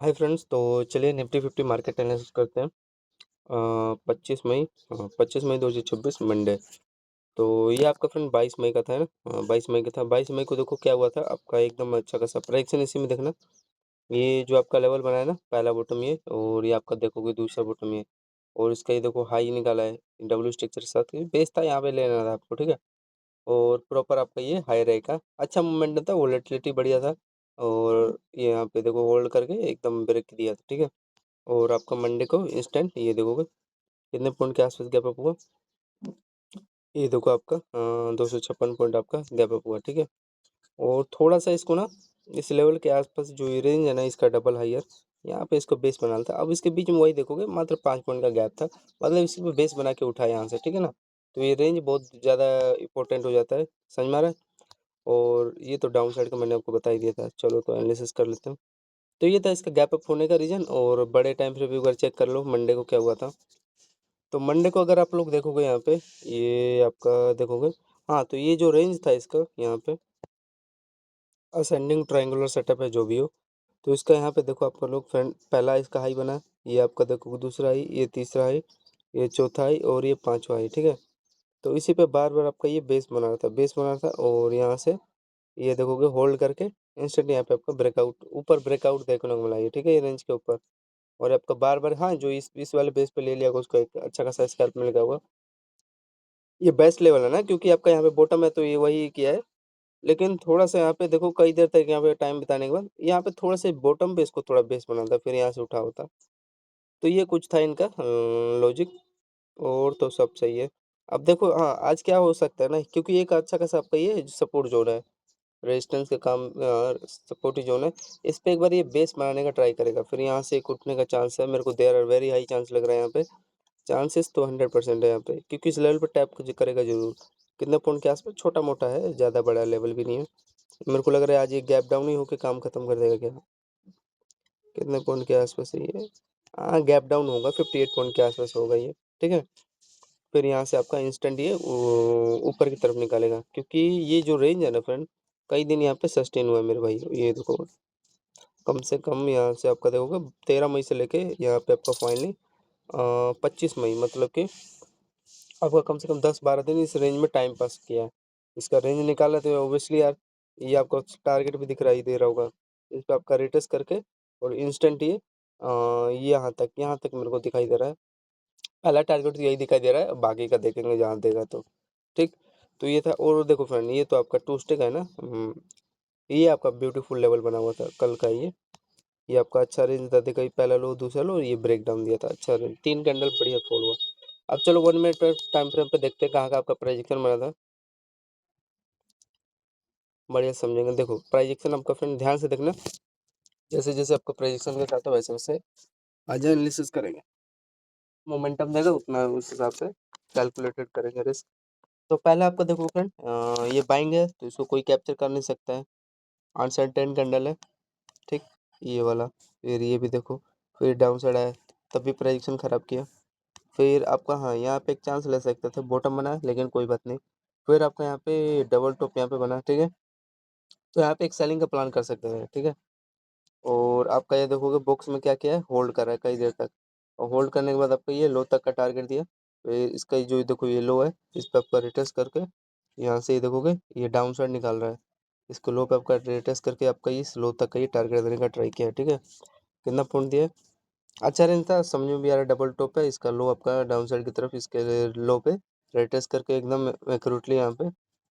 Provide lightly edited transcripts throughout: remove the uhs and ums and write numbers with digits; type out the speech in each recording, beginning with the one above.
Hi friends, तो चलिए Nifty 50 market analysis करते हैं। 25 मई 25 मई 2026 मंडे। तो ये आपका फ्रेंड 22 मई का था ना। 22 मई का था। 22 मई को देखो क्या हुआ था आपका, एकदम अच्छा खासा प्राइस इसी में देखना। ये जो आपका लेवल बना है ना, पहला बॉटम ये, और ये आपका देखोगे दूसरा बॉटम ये, और इसका ये देखो हाई निकाला है डब्ल्यू स्ट्रक्चर के साथ। ये बेस था, यहाँ पे लेना था आपको, ठीक है। और प्रॉपर आपका ये हाई रहेगा, अच्छा मूवमेंट था, वोलेटिलिटी बढ़िया था। और ये यहाँ पे देखो होल्ड करके एकदम ब्रेक दिया था, ठीक है। और आपका मंडे को इंस्टेंट ये देखोगे कितने पॉइंट के आसपास गैप अप हुआ। ये देखो आपका 256 पॉइंट आपका गैप अप हुआ, ठीक है। और थोड़ा सा इसको ना, इस लेवल के आसपास जो ये रेंज है ना, इसका डबल हायर, यहाँ पे इसको बेस बनाना था। अब इसके बीच में वही देखोगे मात्र 5 पॉइंट का गैप था, मतलब इसी पे बेस बना के उठा यहाँ से, ठीक है ना। तो ये रेंज बहुत ज़्यादा इंपॉर्टेंट हो जाता है, समझ में आ रहा है। और ये तो डाउन साइड का मैंने आपको बता ही दिया था। चलो तो एनालिसिस कर लेते हैं। तो ये था इसका गैप अप होने का रीज़न। और बड़े टाइम फ्रेम अगर चेक कर लो मंडे को क्या हुआ था। तो मंडे को अगर आप लोग देखोगे यहाँ पे, ये आपका देखोगे, हाँ, तो ये जो रेंज था इसका यहाँ पे, असेंडिंग ट्रायंगुलर सेटअप है जो भी हो। तो इसका यहाँ पे देखो आपका लोग फ्रेंड, पहला इसका हाई बना, ये आपका देखो दूसरा हाई, ये तीसरा हाई, ये चौथा हाई, और ये पांचवा हाई, ठीक है। तो इसी पे बार बार आपका ये बेस बना रहा था, बेस बना रहा था, और यहाँ से ये देखोगे होल्ड करके इंस्टेंट यहाँ पे आपका ब्रेकआउट, ऊपर ब्रेकआउट देखने को मिला ये, ठीक है, ये रेंज के ऊपर। और आपका बार बार, हाँ, जो इस वाले बेस पे ले लिया होगा उसको एक अच्छा खासा स्कैल्प मिल गया होगा। ये बेस्ट लेवल है ना, क्योंकि आपका यहाँ पे बॉटम है तो ये वही किया है। लेकिन थोड़ा सा यहाँ पे देखो, कई देर तक यहाँ पे टाइम बिताने के बाद यहाँ पे थोड़ा सा बॉटम पे इसको थोड़ा बेस बना था, फिर यहाँ से उठा होता। तो ये कुछ था इनका लॉजिक, और तो सब सही है। अब देखो, हाँ, आज क्या हो सकता है ना, क्योंकि एक अच्छा खासा आपका ये सपोर्ट जोन है, रेजिस्टेंस के काम, सपोर्टिव जोन है। इस पे एक बार ये बेस बनाने का ट्राई करेगा, फिर यहाँ से एक उठने का चांस है, मेरे को there are very high chance लग रहा है यहाँ पे। चांसेस तो 100% है यहाँ पे, क्योंकि इस लेवल पे टैप करेगा जरूर। कितने पॉइंट के आसपास, छोटा मोटा है, ज़्यादा बड़ा लेवल भी नहीं है। मेरे को लग रहा है आज ये गैप डाउन ही होकर काम खत्म कर देगा क्या। कितने पॉइंट के आसपास है ये, हाँ, गैप डाउन होगा, 58 पॉइंट के आसपास होगा ये, ठीक है। फिर यहाँ से आपका इंस्टेंट ये ऊपर की तरफ निकालेगा, क्योंकि ये जो रेंज है ना फ्रेंड, कई दिन यहाँ पे सस्टेन हुआ है मेरे भाई। ये देखो, कम से कम यहाँ से आपका देखोगे 13 मई से लेके यहाँ पे आपका फाइनली 25 मई, मतलब कि आपका कम से कम 10-12 दिन इस रेंज में टाइम पास किया है। इसका रेंज निकाला तो ऑब्वियसली यार, ये आपको टारगेट भी दिख रहा ही दे रहा होगा। इस पर आपका रिटेस्ट करके और इंस्टेंट ये यहाँ तक मेरे को दिखाई दे रहा है। पहला टारगेट तो यही दिखाई दे रहा है, बाकी का देखेंगे जहाँ देगा तो, ठीक। तो ये था। और देखो फ्रेंड, ये तो आपका टू स्टिक है ना। ये आपका ब्यूटीफुल लेवल बना हुआ था कल का ये आपका अच्छा रेंज था, देखा, ये पहला लो दूसरा लो, ये ब्रेक डाउन दिया था, अच्छा रेंज, 3 कैंडल बढ़िया फॉल हुआ। अब चलो 1 मिनट टाइम फ्रेम पे देखते हैं कहाँ का आपका प्रोजेक्शन बना था, बढ़िया समझेंगे। देखो प्रोजेक्शन आपका फ्रेंड ध्यान से देखना, जैसे जैसे आपका प्रोजेक्शन के साथ वैसे वैसे आज एनालिसिस करेंगे। मोमेंटम देगा उतना उस हिसाब से कैलकुलेटेड करेंगे रिस्क। तो पहले आपका देखो फ्रेंड, ये बाइंग है तो इसको कोई कैप्चर कर नहीं सकता है, अनसर्टेन कैंडल है, ठीक, ये वाला। फिर ये भी देखो, फिर डाउन साइड आया, तब भी प्रोजेक्शन खराब किया। फिर आपका, हाँ, यहाँ पे एक चांस ले सकते थे, बॉटम बना है, लेकिन कोई बात नहीं। फिर आपका यहाँ पे डबल टॉप यहाँ पे बना, ठीक है। तो यहाँ पे एक सेलिंग का प्लान कर सकते हैं, ठीक है। और आपका ये देखोगे बॉक्स में क्या क्या है, होल्ड कर रहा है कई देर तक, और होल्ड करने के बाद आपको ये लो तक का टारगेट दिया। फिर इसका जो देखो ये लो है, इस पे आपका रिटेस्ट करके यहाँ से ये देखोगे ये डाउन साइड निकाल रहा है। इसको लो पे आपका रिटेस्ट करके आपका इस लो तक का ये टारगेट देने का ट्राई किया है, ठीक है। कितना पॉइंट दिया है, अच्छा रेंज था, समझ में भी आ रहा है। डबल टॉप है, इसका लो आपका डाउन साइड की तरफ, इसके लो पे रिटेस्ट करके एकदम एक्यूरेटली यहाँ पे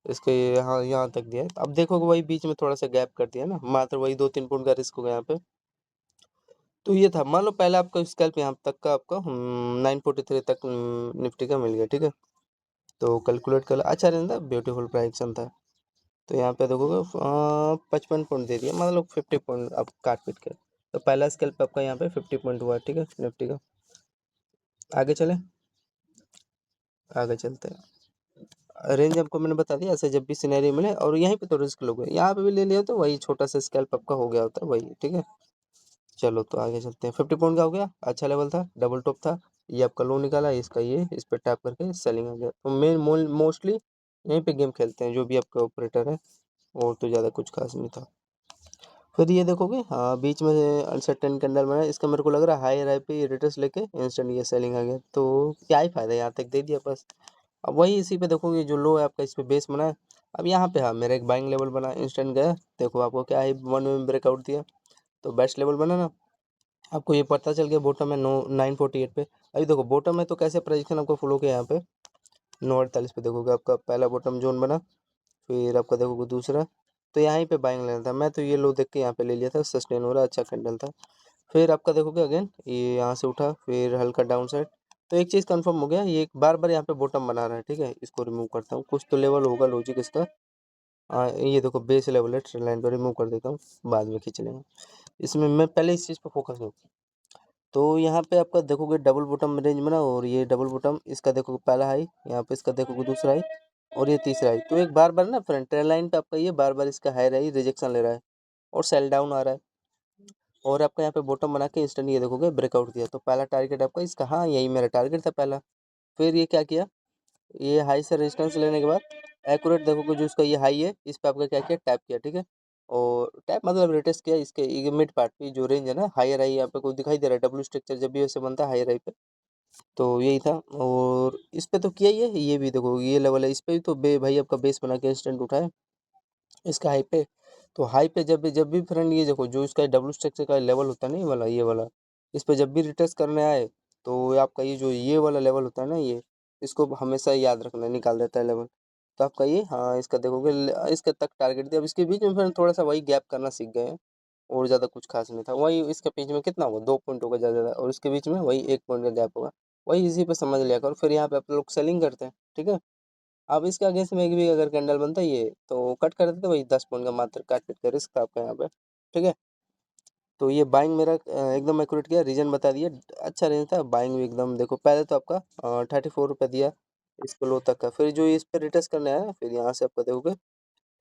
इसके यहाँ यहाँ तक दिया है। अब देखोगे वही बीच में थोड़ा सा गैप कर दिया ना, मात्र वही 2-3 पॉइंट का रिस्क हो गया यहाँ पे। तो ये था, मान लो पहले आपका स्कैल्प यहाँ तक का आपका 943 तक निफ्टी का मिल गया, ठीक है। तो कैलकुलेट कर, अच्छा रेंज था, ब्यूटीफुल प्राइक्सन था। तो यहाँ पे देखोगे 55 पॉइंट दे दिया, मतलब 50 पॉइंट आप काट पीट के। तो पहला स्कैल्प आपका यहाँ पे 50 पॉइंट हुआ, ठीक है, निफ्टी का। आगे चले, आगे चलते हैं। रेंज आपको मैंने बता दिया, ऐसे जब भी सिनेरियो मिले, और यहीं पे तो रिस्क लोगे, यहाँ पे भी ले लिया तो वही छोटा सा स्कैल्प आपका हो गया होता है वही, ठीक है। चलो तो आगे चलते हैं। 50 पॉइंट का हो गया, अच्छा लेवल था, डबल टॉप था, ये आपका लो निकाला, इसका ये इस पर टैप करके सेलिंग आ गया। तो मेन मोस्टली यहीं पे गेम खेलते हैं जो भी आपका ऑपरेटर है, और तो ज़्यादा कुछ खास नहीं था। फिर ये देखोगे हाँ बीच में अनसर्टेन कैंडल बना है, इसका मेरे को लग रहा है हाई राय पे ये रिटर्स लेके इंस्टेंट ये सेलिंग आ गया, तो क्या ही फायदा, यहाँ तक दे दिया बस। अब वही इसी पे देखोगे जो लो है आपका इस पे बेस बना है। अब यहाँ पे हाँ मेरा एक बाइंग लेवल बना, इंस्टेंट गया, देखो आपको क्या है 1 में ब्रेकआउट दिया, तो बेस्ट लेवल बना ना। आपको ये पता चल गया बॉटम है नो 948 पे। अभी देखो बॉटम है तो कैसे प्रोजेक्शन आपको फॉलो किया यहाँ पे 948 पे देखोगे आपका पहला बॉटम जोन बना, फिर आपका देखोगे दूसरा, तो यहाँ पे बाइंग लेना था, मैं तो ये लो देख के यहाँ पे ले लिया था, सस्टेन हो रहा अच्छा कैंडल था। फिर आपका देखोगे अगेन ये यहाँ से उठा, फिर हल्का डाउन साइड, तो एक चीज़ कंफर्म हो गया, ये एक बार बार यहाँ पे बॉटम बना रहा है, ठीक है। इसको रिमूव करता हूँ, कुछ तो लेवल होगा लॉजिक इसका। ये देखो बेस लेवल है, ट्रेंड लाइन पर रिमूव कर देता हूँ, बाद में खींच लेंगे। इसमें मैं पहले इस चीज़ पर फोकस हूँ। तो यहाँ पे आपका देखोगे डबल बॉटम रेंज बना, और ये डबल बॉटम इसका देखोगे पहला हाई, यहाँ पे इसका देखोगे दूसरा हाई, और ये तीसरा हाई, तो एक बार बार ना फ्रंट ट्रेंड लाइन पे आपका ये बार बार इसका हाई रही रिजेक्शन ले रहा है और सेल डाउन आ रहा है, और आपका यहाँ पे बॉटम बना के इंस्टेंट ये देखोगे ब्रेकआउट दिया, तो पहला टारगेट आपका इसका, हाँ यही मेरा टारगेट था पहला। फिर ये क्या किया, ये हाई से रेजिस्टेंस लेने के बाद एक्यूरेट देखोगे जो इसका ये हाई है इस पे आपका क्या किया, टैप किया, ठीक है। और टैप मतलब रिटेस्ट किया इसके ये मिड पार्ट पे जो रेंज है ना, हायर हाई यहाँ पे कोई दिखाई दे रहा है, डब्ल्यू स्ट्रक्चर जब भी वैसे बनता है हायर हाई पे, तो यही था। और इस पे तो किया ही है, ये भी देखो ये लेवल है, इस पे भी तो बे भाई आपका बेस बना के इंस्टेंट उठाए इसका हाई पे। तो हाई पे जब भी फ्रेंड ये देखो जो इसका डब्ल्यू स्ट्रक्चर का लेवल होता है ना, ये वाला इस पे जब भी रिटेस्ट करने आए, तो आपका ये जो ये वाला लेवल होता है ना, ये इसको हमेशा याद रखना, निकाल देता है लेवल। तो आपका ये हाँ इसका देखोगे इसके तक टारगेट दिया, अब इसके बीच में फिर थोड़ा सा वही गैप करना सीख गए हैं, और ज़्यादा कुछ खास नहीं था। वही इसके बीच में कितना होगा 2 पॉइंट होगा ज़्यादा ज़्यादा, और इसके बीच में वही 1 पॉइंट का गैप होगा, वही इसी पे समझ लिया करो। फिर यहाँ पे आप लोग सेलिंग करते हैं, ठीक है। अब इसके अगेंस्ट में एक भी अगर कैंडल बनता है ये तो कट कर देते, वही 10 पॉइंट का मात्र काट का रिस्क था आपका यहाँ पे, ठीक है। तो ये बाइंग मेरा एकदम एक्यूरेट किया, रीजन बता दिया, अच्छा रेंज था, बाइंग भी एकदम देखो पहले तो आपका 34 रुपये दिया इसको लो तक का, फिर जो इस पर रिटर्स करने आया फिर यहाँ से आपका देखोगे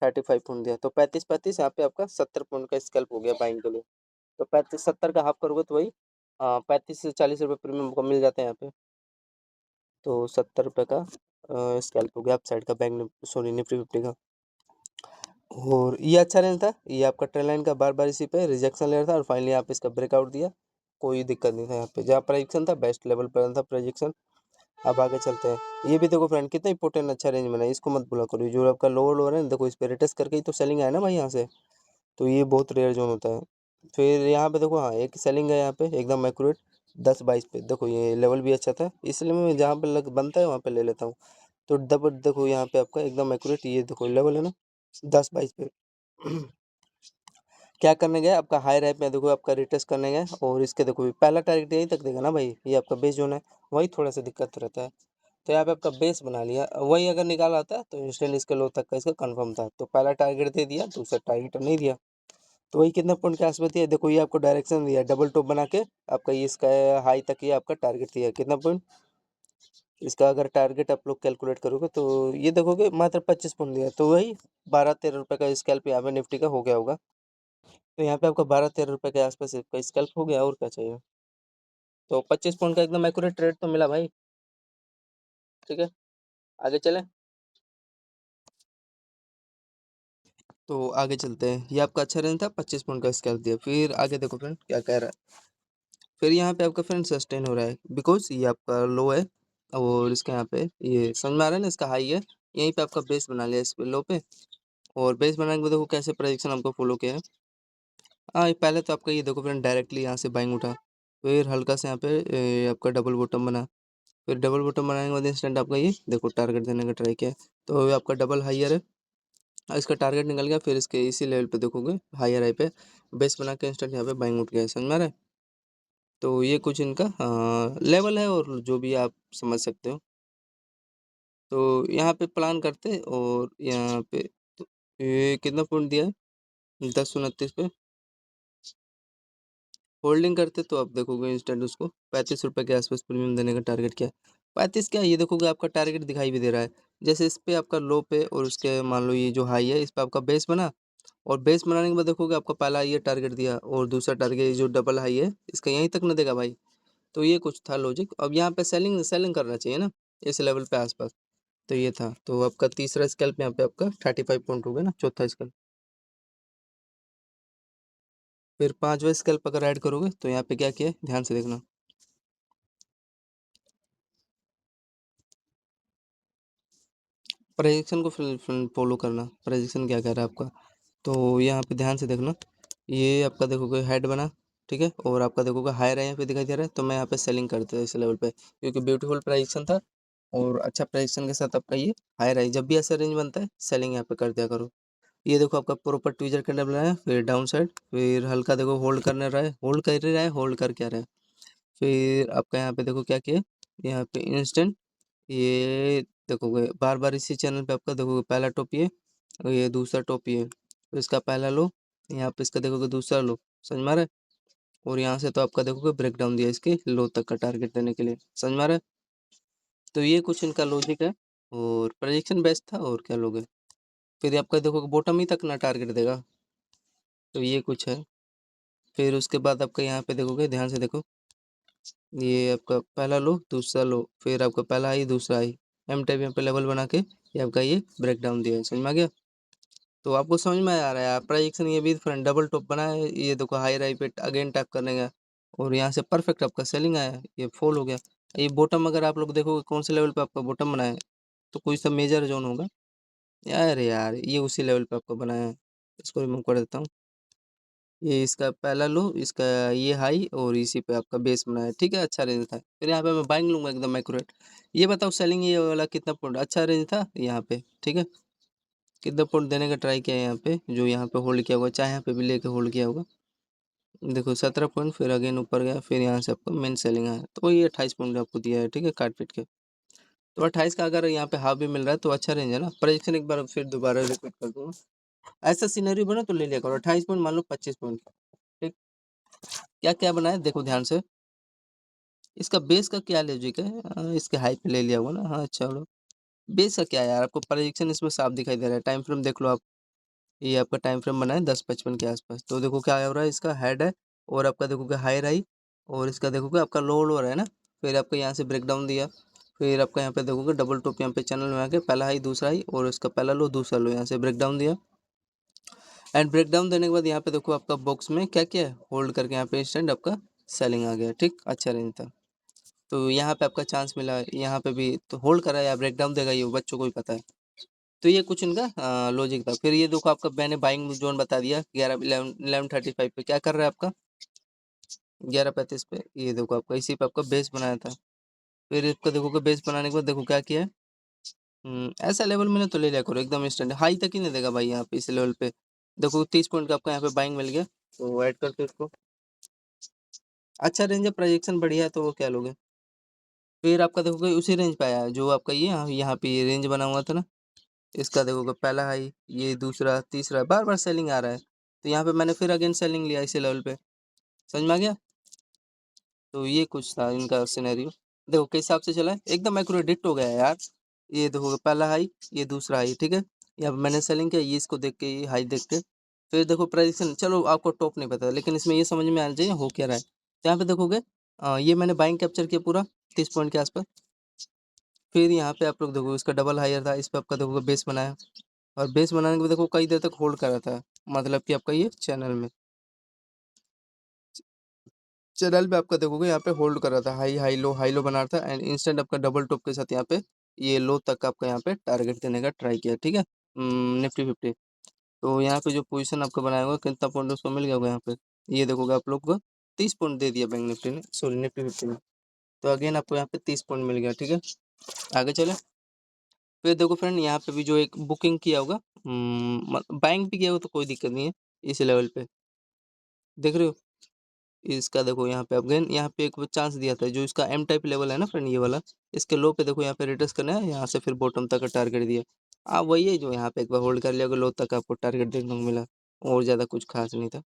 35 पॉइंट दिया, तो 35 35 यहाँ पे आपका 70 पॉइंट का स्कैल्प हो गया बाइंग के लिए। तो 35 70 का हाफ करोगे तो वही 35 से 40 रुपये प्रीमियम को मिल जाते हैं यहाँ पे। तो 70 रुपये का स्कैल्प हो गया अप साइड का बैंक, सॉरी निफ्टी 50 का। और ये अच्छा रेंज था, ये आपका ट्रेंड लाइन का बार बार इसी पे रिजेक्शन ले रहा था, और फाइनली आप इसका ब्रेकआउट दिया, कोई दिक्कत नहीं था यहाँ पे, जहाँ प्रोजेक्शन था बेस्ट लेवल पर था प्रोजेक्शन। अब आगे चलते हैं, ये भी देखो फ्रेंड कितना इंपॉर्टेंट अच्छा रेंज बना है, इसको मत भूला करो, जो आपका लोअर लोअर है ना, देखो इस पे रिटेस्ट करके ही तो सेलिंग आया ना भाई यहाँ से, तो ये बहुत रेयर जोन होता है। फिर यहाँ पे देखो हाँ एक सेलिंग है यहाँ पे एकदम एक्यूरेट 10 22 पे, देखो ये लेवल भी अच्छा था, इसलिए मैं जहाँ पे लग बनता है वहाँ पे ले लेता हूँ। तो डबल देखो यहाँ पे आपका एकदम एक्यूरेट ये देखो लेवल है ना 10 22 पे। क्या करने गए आपका हाई रैप में देखो आपका रिटेस्ट करने गए, और इसके देखो पहला टारगेट यहीं तक देगा ना भाई, ये आपका बेस जोन है, वही थोड़ा सा दिक्कत रहता है। तो यहाँ पे आपका बेस बना लिया, वही अगर निकाला आता तो इंस्टेंट इसके लो तक का इसका कंफर्म था, तो पहला टारगेट दे दिया, दूसरा टारगेट नहीं दिया। तो वही कितना पॉइंट के आसपास दिया, देखो ये आपको डायरेक्शन दिया डबल टॉप बना के, आपका ये इसका हाई तक ये आपका टारगेट दिया कितना पॉइंट, इसका अगर टारगेट आप लोग कैलकुलेट करोगे तो ये देखोगे मात्र 25 पॉइंट दिया, तो वही 12 13 रुपये का स्कैल्प यहाँ पे निफ्टी का हो गया होगा। तो यहाँ पे आपका 12 13 रुपये के आसपास इसका स्कैल्प हो गया, और क्या चाहिए। तो 25 पॉइंट का एकदम एक्यूरेट ट्रेड तो मिला भाई, ठीक है। आगे चलें, तो आगे चलते हैं, ये आपका अच्छा रेंज था 25 पॉइंट का स्कैल्प दिया। फिर आगे देखो फ्रेंड क्या कह रहा है, फिर यहाँ पे आपका फ्रेंड सस्टेन हो रहा है, बिकॉज ये आपका लो है, और इसके यहाँ पे ये समझ में आ रहा है ना, इसका हाई है, यहीं पे आपका बेस बना लिया इस पे लो पे, और बेस बनाने के बाद देखो कैसे प्रोजेक्शन आपको फॉलो किया है। हाँ ये पहले तो आपका ये देखो फ्रेंड डायरेक्टली यहाँ से बाइंग उठा, फिर हल्का से यहाँ पे आपका डबल बॉटम बना, फिर डबल बॉटम बनाने के बाद इंस्टेंट आपका ये देखो टारगेट देने का ट्राई किया, तो ये आपका डबल हाइयर है, इसका टारगेट निकल गया, फिर इसके इसी लेवल पे देखोगे हाइयर हाई पे बेस बना के इंस्टेंट यहाँ पे बाइंग उठ गया, समझ में आ रहा है। तो ये कुछ इनका लेवल है, और जो भी आप समझ सकते हो। तो यहाँ पे प्लान करते, और यहाँ पे तो ये कितना पॉइंट दिया है 10 29 पे होल्डिंग करते, तो आप देखोगे इंस्टेंट उसको 35 रुपये के आसपास प्रीमियम देने का टारगेट क्या है, 35 क्या, ये देखोगे आपका टारगेट दिखाई भी दे रहा है, जैसे इस पे आपका लो पे, और उसके मान लो ये जो हाई है इस पे आपका बेस बना, और बेस बनाने के बाद देखोगे आपका पहला ये टारगेट दिया, और दूसरा टारगेट जो डबल हाई है इसका यहीं तक न देगा भाई। तो ये कुछ था लॉजिक, अब यहाँ पे सेलिंग सेलिंग करना चाहिए ना इस लेवल पे आसपास, तो ये था। तो आपका तीसरा स्कैल्प यहाँ पे आपका 35 पॉइंट हो गया ना, चौथा स्कैल्प। फिर 5वां स्कैल्प अगर ऐड करोगे तो यहाँ पे क्या किया है, ध्यान से देखना। प्रोजेक्शन को फॉलो करना, प्रोजेक्शन क्या कह रहा है आपका। तो यहाँ पे ध्यान से देखना, ये आपका देखोगे हेड बना, ठीक है, और आपका देखोगे हायर है यहाँ पे दिखाई दे रहा है, तो मैं यहाँ पे सेलिंग करता हूँ इस लेवल पे, क्योंकि ब्यूटीफुल प्रोजेक्शन था और अच्छा प्रोजेक्शन के साथ आपका ये हायर है। जब भी ऐसा रेंज बनता है सेलिंग यहाँ पे कर दिया करो। ये देखो आपका प्रॉपर ट्विजर कैंडल बना है, फिर डाउन साइड, फिर हल्का देखो होल्ड करने रहा है, होल्ड कर ही रहा है, होल्ड कर क्या रहा है। फिर आपका यहाँ पे देखो क्या किया है, यहाँ पे इंस्टेंट, ये देखोगे बार बार इसी चैनल पे आपका देखोगे पहला टॉप ये, और ये दूसरा टॉप ये, तो इसका पहला लो, यहाँ पे इसका देखोगे दूसरा लो, समझ में आ रहा है। और यहाँ से तो आपका देखोगे ब्रेक डाउन दिया इसके लो तक का टारगेट देने के लिए, समझ में आ रहा है। तो ये कुछ इनका लॉजिक है, और प्रोजेक्शन बेस्ट था, और क्या लोगे। फिर आपका देखोगे बॉटम ही तक ना टारगेट देगा, तो ये कुछ है। फिर उसके बाद आपका यहाँ पे देखोगे, ध्यान से देखो, ये आपका पहला लो दूसरा लो, फिर आपका पहला आई दूसरा आई, एम टाइप यहाँ पे लेवल बना के ये आपका ये ब्रेक डाउन दिया है, समझ में आ गया। तो आपको समझ में आ रहा है प्रोजेक्शन, ये भी फ्रंट डबल टॉप बना है, ये देखो हाई राई पे अगेन टैप करने का, और यहाँ से परफेक्ट आपका सेलिंग आया, ये फॉल हो गया। ये बॉटम अगर आप लोग देखोगे कौन से लेवल पे आपका बॉटम बना है, तो कोई सा मेजर जोन होगा यार, ये उसी लेवल पे आपको बनाया है। इसको रिमूव कर देता हूँ। ये इसका पहला लो, इसका ये हाई, और इसी पे आपका बेस बनाया है, ठीक है, अच्छा रेंज था। फिर यहाँ पे मैं बाइंग लूंगा एकदम एक्यूरेट। ये बताओ सेलिंग ये वाला कितना पॉइंट, अच्छा रेंज था यहाँ पे, ठीक है। कितना पॉइंट देने का ट्राई किया है यहाँ पे, जो यहाँ पे होल्ड किया होगा, चाहे यहाँ पे भी लेके होल्ड किया होगा। देखो 17 पॉइंट, फिर अगेन ऊपर गया, फिर यहाँ से आपको मेन सेलिंग आया, तो ये 28 पॉइंट आपको दिया है, ठीक है, काट पीट के। तो 28 का अगर यहाँ पे हाफ भी मिल रहा है तो अच्छा रेंज है ना। प्रोजेक्शन एक बार फिर दोबारा रिपीट कर दूंगा, ऐसा सीनरी बना तो ले लिया करो। 28 पॉइंट मान लो 25 पॉइंट, ठीक। क्या क्या बना है देखो ध्यान से, इसका बेस का क्या लॉजिक है, इसके हाई पे ले लिया होगा ना, हाँ चलो। बेस का क्या है यार, आपको प्रोजेक्शन इसमें साफ दिखाई दे रहा है, टाइम फ्रेम देख लो आप। ये आपका टाइम फ्रेम बना है 10:55 के आसपास, तो देखो क्या हो रहा है, इसका हेड है, और आपका देखोगे हाई राई, और इसका देखोगे आपका लो लो रहा है ना। फिर आपका यहाँ से ब्रेक डाउन दिया, फिर आपका यहाँ पे देखोगे डबल टॉप यहाँ पे चैनल में आके पहला हाई दूसरा हाई, और इसका पहला लो दूसरा लो, यहाँ से ब्रेक डाउन दिया। एंड ब्रेक डाउन देने के बाद यहाँ पे देखो आपका बॉक्स में क्या क्या है, होल्ड करके यहाँ पे इंस्टेंट आपका सेलिंग आ गया, ठीक, अच्छा रेंज था। तो यहाँ पे आपका चांस मिला, यहाँ पे भी तो होल्ड करा या ब्रेक डाउन देगा, ये बच्चों को ही पता है। तो ये कुछ इनका लॉजिक था। फिर ये देखो आपका मैंने बाइंग जोन बता दिया 11:35 पे, क्या कर रहा है आपका 11:35 पे, ये देखो आपका इसी पे आपका बेस बनाया था। फिर इसको देखोगे बेस बनाने के बाद देखो क्या किया है, ऐसा लेवल मैंने तो ले लिया करो एकदम इंस्टेंट, हाई तक ही नहीं देगा भाई यहाँ पे इस लेवल पे। देखो 30 पॉइंट का आपका यहाँ पे बाइंग मिल गया, तो ऐड करते इसको, अच्छा रेंज है, प्रोजेक्शन बढ़िया है, तो वो क्या लोगे। फिर आपका देखोगे उसी रेंज पे आया है जो आपका ये यहाँ पे ये रेंज बना हुआ था ना, इसका देखोगे पहला हाई, ये दूसरा तीसरा, बार बार सेलिंग आ रहा है, तो यहाँ पे मैंने फिर अगेन सेलिंग लिया इसी लेवल पे, समझ में आ गया। तो ये कुछ था इनका सिनेरियो, देखो किस हिसाब से चला है, एकदम एक्यूरेट डिट हो गया है यार। ये देखो पहला हाई, ये दूसरा हाई, ठीक है, यहाँ पे मैंने सेलिंग किया, ये इसको देख के, ये हाई देख के। फिर देखो प्राइस, चलो आपको टॉप नहीं पता, लेकिन इसमें ये समझ में आना चाहिए हो क्या रहा है। तो यहाँ पे देखोगे ये मैंने बाइंग कैप्चर किया पूरा 30 पॉइंट के आसपास। फिर यहाँ पे आप लोग देखो इसका डबल हायर था, इस पे आपका देखोगे बेस बनाया, और बेस बनाने के बाद देखो कई देर तक होल्ड कर रहा था, मतलब कि आपका ये चैनल में आपका देखोगे यहाँ पे होल्ड कर रहा था, हाई लो बना रहा था, एंड इंस्टेंट आपका डबल टॉप के साथ यहाँ पे ये लो तक आपका यहाँ पे टारगेट देने का ट्राई किया, ठीक है, निफ्टी 50। तो यहाँ पे जो पोजीशन आपका बनाया होगा कितना पॉइंट उसको मिल गया होगा यहाँ पे, ये देखोगे आप लोग को 30 पॉइंट दे दिया बैंक निफ्टी ने, सॉरी निफ्टी 50 में। तो अगेन आपको यहाँ पे 30 पॉइंट मिल गया, ठीक है, आगे चले। फिर देखो फ्रेंड यहाँ पे भी जो एक बुकिंग किया होगा, बैंक भी किया होगा तो कोई दिक्कत नहीं है, इस लेवल पे देख रहे हो। इसका देखो यहाँ पे अगेन यहाँ पे एक चांस दिया था, जो इसका एम टाइप लेवल है ना फ्रेंड, ये वाला, इसके लो पे देखो यहाँ पे रिट्रेस करना है, यहाँ से फिर बॉटम तक का टारगेट दिया। वही है जो यहाँ पे एक बार होल्ड कर लिया, लो तक आपको टारगेट देखने को मिला, और ज़्यादा कुछ खास नहीं था,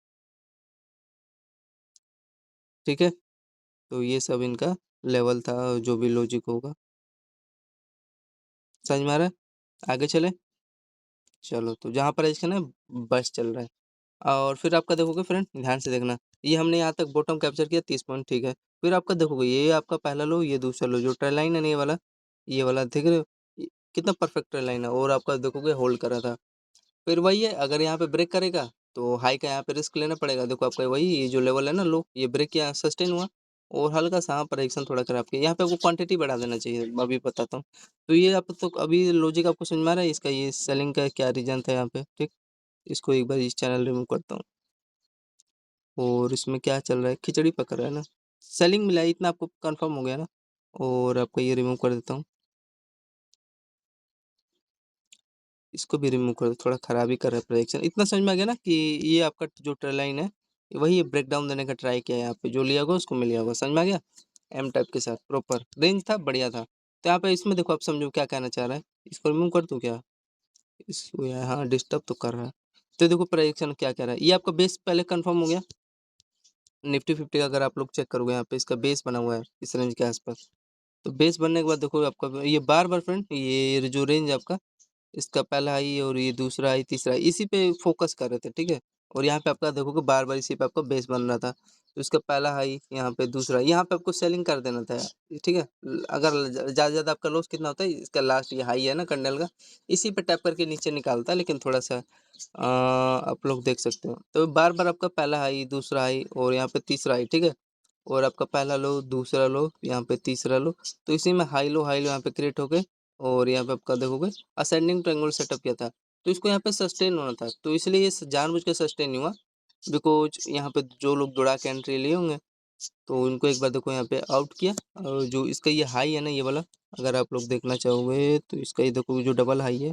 ठीक है। तो ये सब इनका लेवल था, जो भी लॉजिक होगा, समझ में आ रहा है, आगे चले। चलो तो जहाँ पर इसका ना बस चल रहा है, और फिर आपका देखोगे फ्रेंड ध्यान से देखना, ये हमने यहाँ तक बॉटम कैप्चर किया 30 पॉइंट, ठीक है। फिर आपका देखोगे ये आपका पहला लो, ये दूसरा लो, जो ट्रेल लाइन है ना ये वाला देख रहे हो, कितना परफेक्ट ट्रेल लाइन है, और आपका देखोगे होल्ड करा था। फिर वही है, अगर यहाँ पे ब्रेक करेगा तो हाई का यहाँ पे रिस्क लेना पड़ेगा। देखो आपका वही ये जो लेवल है ना लो, ये ब्रेक किया, सस्टेन हुआ और हल्का-सा हाँ, परीक्षण थोड़ा खराब किया। यहाँ पे आपको क्वांटिटी बढ़ा देना चाहिए, अभी बताता हूँ। तो ये आप तो अभी लॉजिक आपको समझ में आ रहा है इसका, ये सेलिंग का क्या रीज़न था यहाँ पे, ठीक? इसको एक बार इस चैनल रिमूव करता हूँ और इसमें क्या चल रहा है, खिचड़ी पक रहा है ना। सेलिंग मिला है इतना आपको कन्फर्म हो गया ना, और आपको ये रिमूव कर देता हूँ। इसको भी रिमूव कर दो, थोड़ा खराब ही कर रहा है प्रोजेक्शन। इतना समझ में आ गया ना कि ये आपका जो ट्रेल लाइन है, वही ब्रेक डाउन देने का ट्राई किया है यहाँ पे, जो लिया होगा उसको मिल गया होगा। समझ में आ गया? एम टाइप के साथ प्रॉपर रेंज था, बढ़िया था। तो यहाँ पे इसमें देखो आप समझो क्या कहना चाह रहा है। इसको रिमूव कर दूँ क्या? इसको यार हाँ, डिस्टर्ब तो कर रहा है। तो देखो प्रोजेक्शन क्या कह रहा है, ये आपका बेस पहले कन्फर्म हो गया। निफ्टी 50 का अगर आप लोग चेक करोगे यहाँ पे इसका बेस बना हुआ है इस रेंज के आसपास। तो बेस बनने के बाद देखो आपका ये बार-बार फ्रेंड ये जो रेंज है आपका, इसका पहला हाई और ये दूसरा हाई, तीसरा हाई, इसी पे फ़ोकस कर रहे थे, ठीक है? और यहाँ पे आपका देखोगे बार-बार इसी पे आपका बेस बन रहा था। तो इसका पहला हाई, यहाँ पे दूसरा, यहाँ पे आपको सेलिंग कर देना था, ठीक है? अगर ज़्यादा से ज़्यादा आपका लॉस कितना होता है, इसका लास्ट ये हाई है ना कैंडल का, इसी पे टैप करके नीचे निकालता है, लेकिन थोड़ा-सा आप लोग देख सकते हो। तो बार-बार आपका पहला हाई, दूसरा हाई और यहाँ पे तीसरा हाई, ठीक है? और आपका पहला लो, दूसरा लो, यहाँ पे तीसरा लो, तो इसी में हाई लो यहाँ पे क्रिएट हो गए और यहाँ पे आपका देखोगे असेंडिंग ट्रायंगल सेटअप किया था। तो इसको यहाँ पे सस्टेन होना था, तो इसलिए ये जानबूझ के सस्टेन नहीं हुआ, बिकॉज़ यहाँ पे जो लोग दौड़ा के एंट्री लिए होंगे, तो उनको एक बार देखो यहाँ पे आउट किया। और जो इसका ये हाई है ना ये वाला, अगर आप लोग देखना चाहोगे तो इसका ये देखो जो डबल हाई है,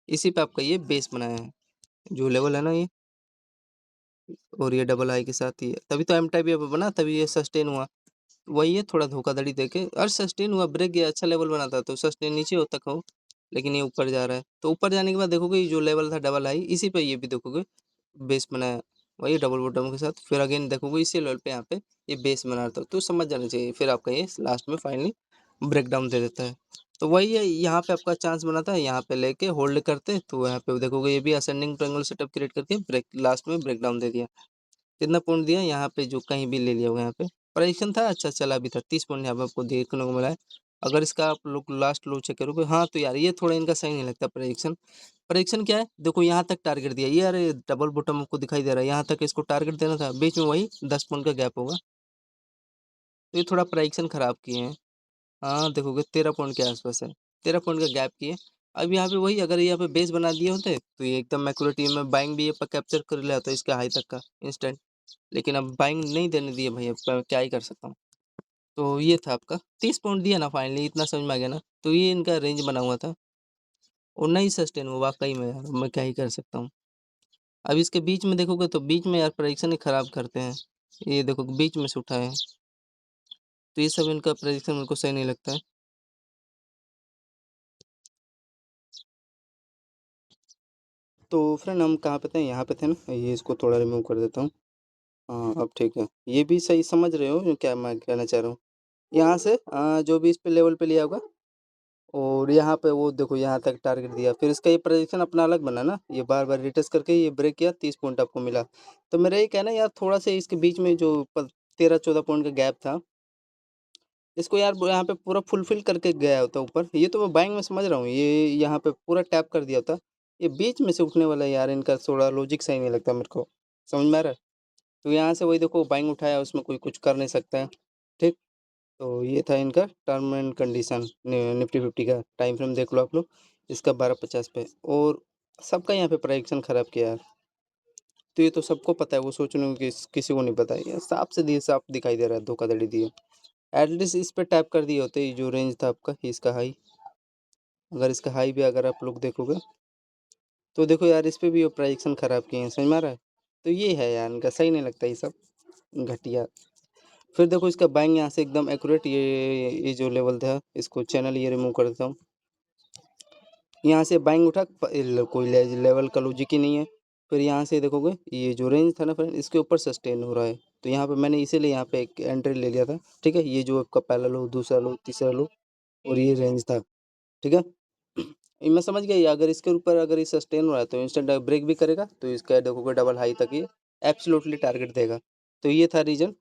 इसी पे आपका ये बेस बनाया है। जो लेवल है ना ये, और ये डबल हाई के साथ ही है, तभी तो एम टाइप ये बना, तभी ये सस्टेन हुआ। वही है, थोड़ा धोखाधड़ी देके और सस्टेन हुआ, ब्रेक गया, अच्छा लेवल बना था, तो सस्टेन नीचे होता कहो, लेकिन ये ऊपर जा रहा है। तो ऊपर जाने के बाद देखोगे ये जो लेवल था डबल हाई, इसी पे ये भी देखोगे बेस बनाया, वही डबल बॉटम के साथ। फिर अगेन देखोगे इसी लेवल पे यहाँ पे ये बेस बना रहा था, तो समझ जाना चाहिए। फिर आपका ये लास्ट में फाइनली ब्रेक डाउन दे देता है। तो वही है, यहाँ पे आपका चांस बना था, यहाँ पे लेके होल्ड करते, तो यहाँ पे देखोगे ये भी असेंडिंग ट्रायंगल सेटअप क्रिएट करके ब्रेक लास्ट में ब्रेक डाउन दे दिया। कितना पॉइंट दिया यहाँ पे, जो कहीं भी ले लिया होगा यहाँ पे परेशान था, अच्छा चला भी था, 30 पॉइंट यहाँ पे आपको देखने को मिला है। अगर इसका आप लोग लास्ट लो चेक करोगे, हाँ तो यार ये थोड़ा इनका सही नहीं लगता प्रेडिक्शन। प्रेडिक्शन क्या है, देखो यहाँ तक टारगेट दिया, ये अरे डबल बॉटम आपको दिखाई दे रहा है, यहाँ तक इसको टारगेट देना था, बीच में वही 10 पॉइंट का गैप होगा। तो ये थोड़ा प्रेडिक्शन खराब किए हैं। हाँ देखोगे 13 पॉइंट के आसपास है, 13 पॉइंट का गैप किए। अब यहाँ पे वही, अगर यहाँ पे बेस बना दिए होते तो ये एकदम एक्यूरेट में बाइंग भी ये कैप्चर कर लिया होता इसके हाई तक का इंस्टेंट। लेकिन अब बाइंग नहीं देने दिए भाई, अब क्या ही कर सकता हूँ। तो ये था आपका 30 पॉइंट दिया ना फाइनली, इतना समझ में आ गया ना, तो ये इनका रेंज बना हुआ था और नहीं सस्टेन हुआ वाकई में यार, मैं क्या ही कर सकता हूँ। अब इसके बीच में देखोगे तो बीच में यार प्रेडिक्शन ही खराब करते हैं। ये देखो बीच में से उठा है, तो ये सब इनका प्रेडिक्शन मेरे को सही नहीं लगता है। तो फ्रेंड हम कहाँ पे थे, यहाँ पे थे ना, ये इसको थोड़ा रिमूव कर देता हूँ। हाँ अब ठीक है, ये भी सही समझ रहे हो क्या मैं कहना चाह रहा हूँ। यहाँ से जो भी इस पे लेवल पे लिया होगा, और यहाँ पे वो देखो यहाँ तक टारगेट दिया, फिर इसका ये प्रोजेक्शन अपना अलग बना ना, ये बार बार रिटेस्ट करके ये ब्रेक किया, 30 पॉइंट आपको मिला। तो मेरा ये कहना है यार, थोड़ा सा इसके बीच में जो 13-14 पॉइंट का गैप था, इसको यार यहाँ पे पूरा फुलफिल करके गया होता ऊपर, ये तो मैं बाइंग में समझ रहा हूँ, ये यहाँ पे पूरा टैप कर दिया होता। ये बीच में से उठने वाला है यार, इनका थोड़ा लॉजिक सही नहीं लगता मेरे को, समझ में आ रहा है। तो यहाँ से वही देखो बाइंग उठाया, उसमें कोई कुछ कर नहीं सकता है, ठीक। तो ये था इनका टर्म एंड कंडीशन, निफ्टी 50 का टाइम फ्रेम देख लो आप लोग, इसका 12:50 पे। और सबका यहाँ पे प्राइडिक्शन खराब किया यार। तो ये तो सबको पता है, वो सोच रहे हो कि किसी को नहीं पता है, ये साफ से दिए, साफ दिखाई दे रहा है, धोखाधड़ी दी है। एटलीस्ट इस पे टैप कर दिए होते, ये जो रेंज था आपका इसका हाई, अगर इसका हाई भी अगर आप लोग देखोगे, तो देखो यार इस पे भी वो प्राइडिक्शन खराब किए हैं, समझ में आ रहा है। तो ये है यार, इनका सही नहीं लगता ये सब, घटिया। फिर देखो इसका बाइंग यहाँ से एकदम एक्यूरेट, ये जो लेवल था, इसको चैनल ये रिमूव कर देता हूँ। यहाँ से बाइंग उठा, कोई लेवल का लॉजिक ही नहीं है। फिर यहाँ से देखोगे ये जो रेंज था ना फ्रेंड, इसके ऊपर सस्टेन हो रहा है, तो यहाँ पे मैंने इसीलिए यहाँ पे एक एंट्री ले लिया था, ठीक है। ये जो आपका पहला लो, दूसरा लो, तीसरा लो, और ये रेंज था, ठीक है। ये मैं समझ गया, ये अगर इसके ऊपर अगर ये सस्टेन हो रहा है तो इंस्टेंट ब्रेक भी करेगा, तो इसका देखोगे डबल हाई तक ये एब्सोल्युटली टारगेट देगा। तो ये था रीजन,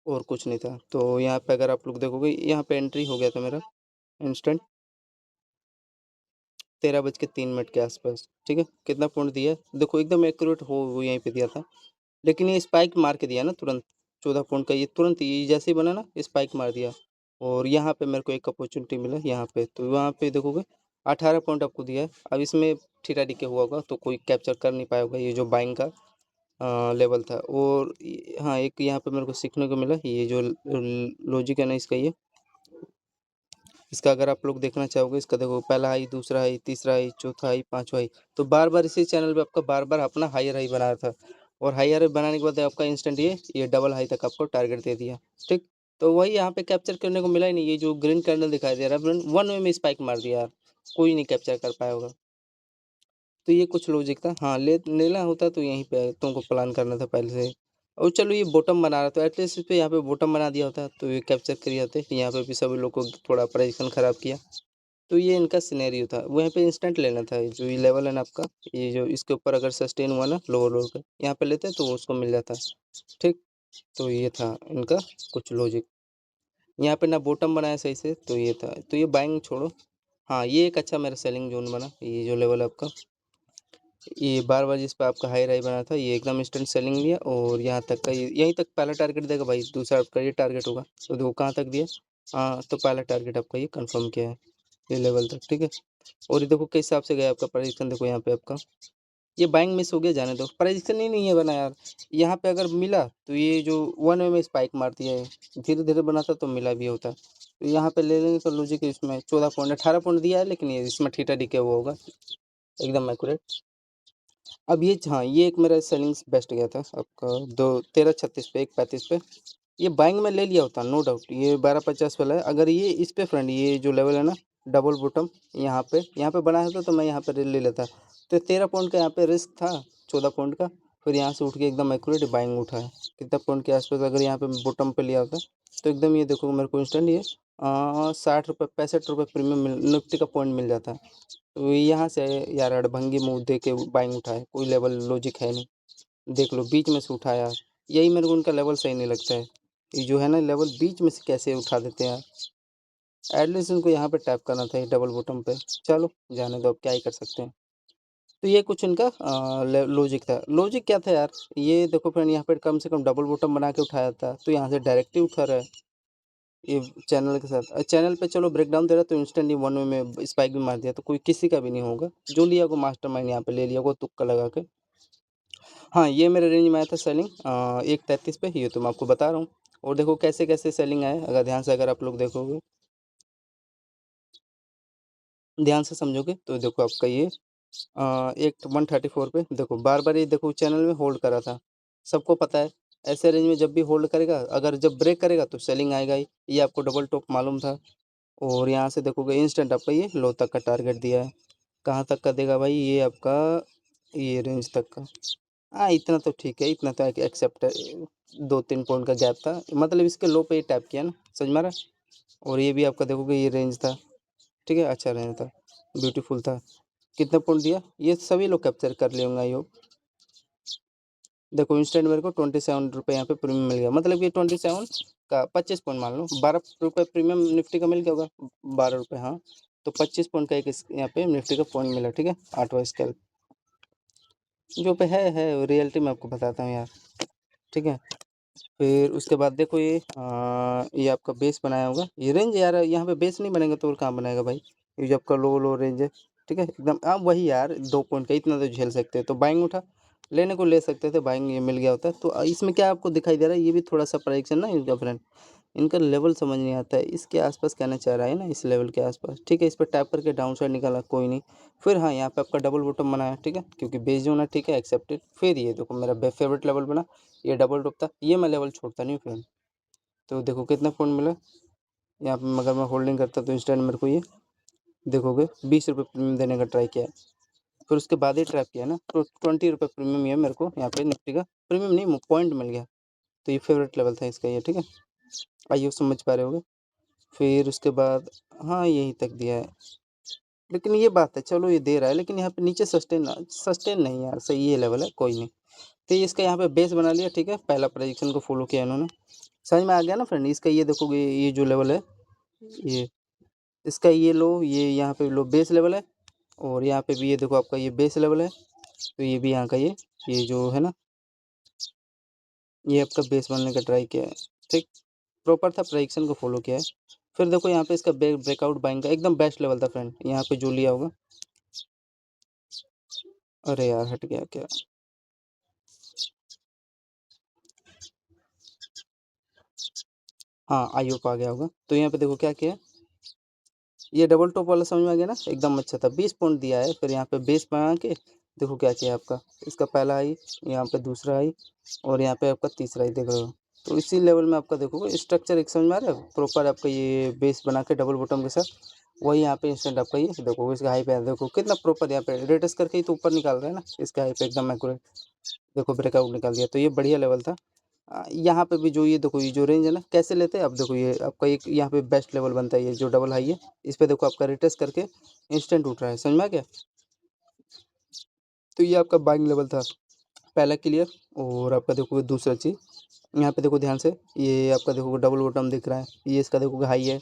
और कुछ नहीं था। तो यहाँ पे अगर आप लोग देखोगे, यहाँ पे एंट्री हो गया था मेरा इंस्टेंट 13:03 के आसपास, ठीक है। कितना पॉइंट दिया है देखो, एकदम एक्यूरेट हो वो यहीं पे दिया था, लेकिन ये स्पाइक मार के दिया ना तुरंत। 14 पॉइंट का ये तुरंत ये जैसे ही बना ना स्पाइक मार दिया, और यहाँ पे मेरे को एक अपॉर्चुनिटी मिला यहाँ पे, तो वहाँ पे देखोगे 18 पॉइंट आपको दिया है। अब इसमें ठीटा डीके हुआ होगा तो कोई कैप्चर कर नहीं पाया होगा ये जो बाइंग का लेवल था। और हाँ, एक यहाँ पे मेरे को सीखने को मिला, ये जो लॉजिक है ना इसका, ये इसका अगर आप लोग देखना चाहोगे, इसका देखो पहला हाई, दूसरा हाई, तीसरा हाई, चौथा हाई, पांचवा हाई, तो बार बार इसी चैनल पे आपका बार बार अपना हायर हाई बनाया था, और हायर हाई बनाने के बाद आपका इंस्टेंट ये डबल हाई तक आपको टारगेट दे दिया, ठीक। तो वही यहाँ पे कैप्चर करने को मिला ही नहीं, ये जो ग्रीन कैंडल दिखाई दे रहा है वन वे में स्पाइक मार दिया यार, कोई नहीं कैप्चर कर पाया होगा। तो ये कुछ लॉजिक था। हाँ, लेना होता तो यहीं पे तुमको प्लान करना था पहले से। और चलो ये बॉटम बना रहा, तो एटलीस्ट इस पे यहाँ पे बॉटम बना दिया होता तो ये कैप्चर कर जाते। यहाँ पे भी सभी लोग को थोड़ा पोजीशन खराब किया। तो ये इनका सिनेरियो था, वहाँ पे इंस्टेंट लेना था। जो ये लेवल है ना आपका, ये जो इसके ऊपर अगर सस्टेन हुआ ना लोअर लोअर पे, यहाँ पे लेते तो उसको मिल जाता, ठीक। तो ये था इनका कुछ लॉजिक। यहाँ पे ना बॉटम बनाया सही से, तो ये था। तो ये बाइंग छोड़ो। हाँ, ये एक अच्छा मेरा सेलिंग जोन बना, ये जो लेवल है आपका, ये बार बार जिस पे आपका हाई राई बना था, ये एकदम इंस्टेंट सेलिंग लिया, और यहाँ तक का यहीं तक पहला टारगेट देगा भाई, दूसरा आपका ये टारगेट होगा। तो देखो कहाँ तक दिया। हाँ, तो पहला टारगेट आपका ये कंफर्म किया है, ये लेवल तक, ठीक है। और ये देखो किस हिसाब से गया आपका प्रेडिक्शन, देखो यहाँ पे आपका ये बाइंग मिस हो गया, जाने दो, प्रेडिक्शन ही नहीं है बना यार। यहाँ पे अगर मिला तो ये जो वन वे में स्पाइक मारती है, धीरे धीरे बनाता तो मिला भी होता। तो यहाँ पे ले लेंगे तो लॉजिक इसमें 14 पॉइंट 18 पॉइंट दिया है, लेकिन ये इसमें ठीटा डीके हुआ होगा एकदम एक्यूरेट। अब ये हाँ, ये एक मेरा सेलिंग्स बेस्ट गया था आपका 13:36 पे 1:35 पे। ये बाइंग में ले लिया होता नो डाउट, ये 12:50 वाला है। अगर ये इस पे फ्रेंड, ये जो लेवल है ना डबल बॉटम, यहाँ पे बनाया था तो मैं यहाँ पे ले लेता। तो 13 पॉइंट का यहाँ पे रिस्क था, 14 पॉइंट का। फिर यहाँ से उठ के एकदम एक्यूरेट बाइंग उठा है, कितना पॉइंट के आसपास। अगर यहाँ पे बॉटम पे लिया होता तो एकदम ये देखो मेरे को इंस्टेंट ये 60 रुपये 65 रुपये प्रीमियम निफ्टी का पॉइंट मिल जाता। तो यहाँ से यार अड़भंगी मुंह दे के बाइंग उठाए, कोई लेवल लॉजिक है नहीं। देख लो बीच में से उठाया, यही मेरे को उनका लेवल सही नहीं लगता है। ये जो है ना लेवल बीच में से कैसे उठा देते हैं यार। एटलीस्ट उनको यहाँ पे टैप करना था, ये डबल बॉटम पे। चलो जाने दो, अब क्या ही कर सकते हैं। तो ये कुछ इनका लॉजिक था। लॉजिक क्या था यार, ये देखो फ्रेंड, यहाँ पे कम से कम डबल बॉटम बना के उठाया था, तो यहाँ से डायरेक्टली उठा रहा है ये चैनल के साथ। चैनल पे चलो ब्रेकडाउन दे रहा है, तो इंस्टेंटली वन वे में स्पाइक भी मार दिया, तो कोई किसी का भी नहीं होगा। जो लिया को मास्टरमाइंड यहाँ पे ले लिया को तुक्का लगा के। हाँ, ये मेरे रेंज में आया था सेलिंग 1:33 पे, ये तो मैं आपको बता रहा हूँ। और देखो कैसे कैसे सेलिंग आए, अगर ध्यान से अगर आप लोग देखोगे, ध्यान से समझोगे तो देखो आपका ये एक 134 पे देखो बार बार ये देखो चैनल में होल्ड करा था। सबको पता है ऐसे रेंज में जब भी होल्ड करेगा, अगर जब ब्रेक करेगा तो सेलिंग आएगा ही, ये आपको डबल टॉप मालूम था। और यहाँ से देखोगे इंस्टेंट आपका ये लो तक का टारगेट दिया है। कहाँ तक का देगा भाई, ये आपका ये रेंज तक का। हाँ, इतना तो ठीक है, इतना तो एक्सेप्ट है। 2-3 पॉइंट का गैप था, मतलब इसके लो पे ही टैप किया ना, समझ मारा। और ये भी आपका देखोगे ये रेंज था, ठीक है, अच्छा रेंज था, ब्यूटीफुल था। कितना पॉइंट दिया, ये सभी लोग कैप्चर कर लिए होंगे आई होप। देखो इंस्टेंट मेरे को 27 रुपये यहाँ पे प्रीमियम मिल गया, मतलब ये 27 का 25 पॉइंट मान लो, 12 रुपये प्रीमियम निफ्टी का मिल गया होगा, 12 रुपये हाँ। तो 25 पॉइंट का एक यहाँ पे निफ्टी का पॉइंट मिला, ठीक है। 8वां स्केल जो पे है रियलिटी में आपको बताता हूँ यार, ठीक है। फिर उसके बाद देखो ये आपका बेस बनाया होगा, ये रेंज यार, यहाँ पे बेस नहीं बनेगा तो और कहाँ बनाएगा भाई। ये जो आपका लो लो रेंज है, ठीक है एकदम। आप वही यार 2 पॉइंट का इतना तो झेल सकते हैं, तो बाइंग उठा, लेने को ले सकते थे, बाइंग ये मिल गया होता। तो इसमें क्या आपको दिखाई दे रहा है, ये भी थोड़ा सा प्रेडिक्शन ना इनका फ्रेंड, इनका लेवल समझ नहीं आता है, इसके आसपास कहना चाह रहा है ना, इस लेवल के आसपास, ठीक है। इस पर टैप करके डाउन साइड निकाला, कोई नहीं। फिर हाँ, यहाँ पे आपका डबल बॉटम बनाया, ठीक है, क्योंकि बेस जो ना, ठीक है एक्सेप्टेड। फिर ये देखो मेरा फेवरेट लेवल बना, ये डबल टॉप था, ये मैं लेवल छोड़ता नहीं फ्रेंड। तो देखो कितना पॉइंट मिला यहाँ पे, मगर मैं होल्डिंग करता तो इंस्टेंट मेरे को ये देखोगे 20 रुपये प्रीमियम देने का ट्राई किया। फिर उसके बाद ही ट्रैप किया ना, तो 20 रुपये प्रीमियम ये मेरे को यहाँ पे निफ्टी का प्रीमियम नहीं पॉइंट मिल गया। तो ये फेवरेट लेवल था इसका ये, ठीक है। आइए समझ पा रहे होगे। फिर उसके बाद हाँ, यहीं तक दिया है, लेकिन ये बात है चलो ये दे रहा है, लेकिन यहाँ पे नीचे सस्टेन सस्टेन नहीं यार, सही ये लेवल है, कोई नहीं। तो इसका यहाँ पे बेस बना लिया, ठीक है, पहला प्रोजेक्शन को फॉलो किया इन्होंने। समझ में आ गया ना फ्रेंड, इसका ये देखोगे ये जो लेवल है, ये इसका ये लो, ये यहाँ पे लो बेस लेवल है, और यहाँ पे भी ये देखो आपका ये बेस लेवल है, तो ये भी यहाँ का ये जो है ना, ये आपका बेस बनने का ट्राई किया है, ठीक, प्रॉपर था, प्रेडिक्शन को फॉलो किया है। फिर देखो यहाँ पे इसका ब्रेकआउट बाइंग का एकदम बेस्ट लेवल था फ्रेंड, यहाँ पे जो लिया होगा, अरे यार हट गया क्या, हाँ आईओ पे आ गया होगा। तो यहाँ पे देखो क्या किया, ये डबल टॉप वाला समझ में आ गया ना, एकदम अच्छा था, 20 पॉइंट दिया है। फिर यहाँ पे बेस बना के देखो क्या किया आपका, इसका पहला आई, यहाँ पे दूसरा आई, और यहाँ पे आपका तीसरा आई, देख रहे हो। तो इसी लेवल में आपका देखोगे स्ट्रक्चर एक समझ में आ रहा है, प्रॉपर आपका ये बेस बना के डबल बॉटम के साथ, वही यहाँ पे इंस्टेंट आपका ये देखो, इसका हाई पे देखो कितना प्रॉपर, यहाँ पे रेटस करके ही तो ऊपर निकाल रहा है ना, इसका हाई पे एकदम एक्यूरेट, देखो ब्रेकआउट निकाल दिया। तो ये बढ़िया लेवल था। यहाँ पे भी जो ये देखो, ये जो रेंज है ना, कैसे लेते हैं अब देखो, ये आपका एक यहाँ पे बेस्ट लेवल बनता है, ये जो डबल हाई है, इस पे देखो आपका रिटेस्ट करके इंस्टेंट उठ रहा है, समझ में आ गया। तो ये आपका बाइंग लेवल था पहला क्लियर। और आपका देखोगे दूसरा चीज़, यहाँ पे देखो ध्यान से, ये आपका देखोगे डबल बॉटम दिख रहा है, ये इसका देखोगे हाई है,